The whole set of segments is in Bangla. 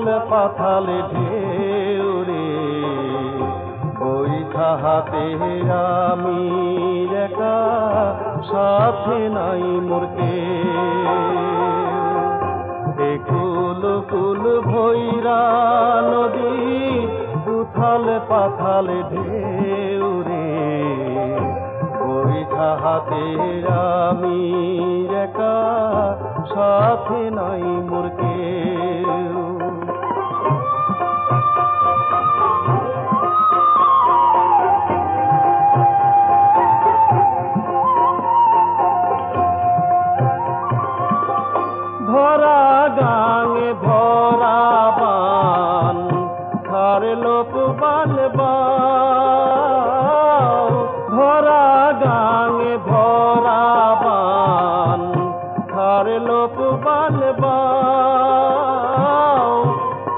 উথাল পাথালে ঢেউ রে, বৈঠা হাতে আমি একা, সাথে নাই মোর কেউ। কুল কুল ভৈরা নদী, উথাল পাথালে ঢেউ রে, বৈঠা হাতে আমি একা, সাথে নাই মোর কেউ। ভরা গাঙে ভরা বান, খার লোপ বান বাও। ভরা গাঙে ভরা বান, খার লোপ বান বাও।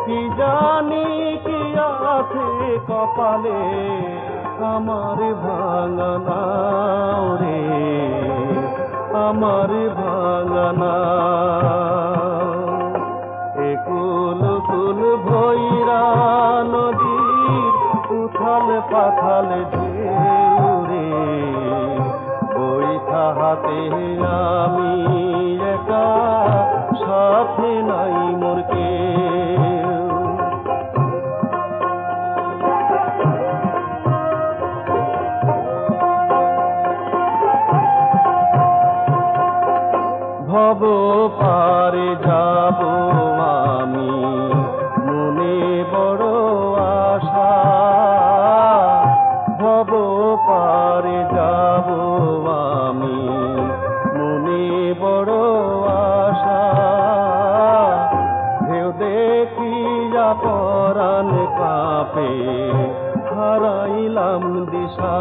কি জানি কি আছে কপালে আমার ভাঙানা রে, আমার ভাঙানা। কুল কুল ভৈরা নদীর, উথাল পাথাল ঢেউ রে, বৈঠা হাতে আমি একা, সাথে নাই মোর কেউ। ভব পারে যাব আমি, মনে বড় আশা। ভব পারে যাব আমি, মনে বড় আশা। ঢেউ দেখিয়া পরাণ কাঁপে, হারাইলাম দিশা।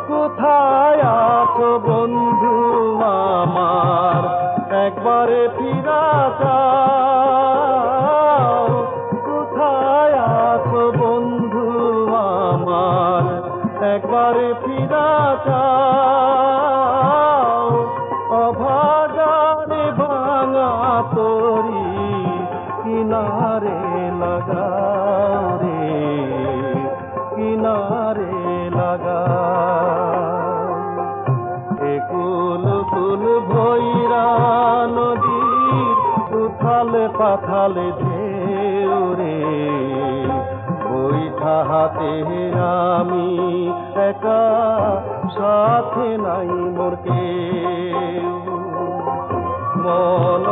কোথায় আছো বন্ধু আমার, একবারে ফিরা যাও। কোথায় আছো বন্ধু আমার, একবারে ফিরা যাও। অভাগারে ভাঙা তরি, কিনারে লাগাও রে, কিনারে লাগাও। কুল কুল ভৈরা নদীর, উথাল পাথালে ঢেউ রে, বৈঠা হাতে আমি একা, সাথে নাই মোর কেউ। মন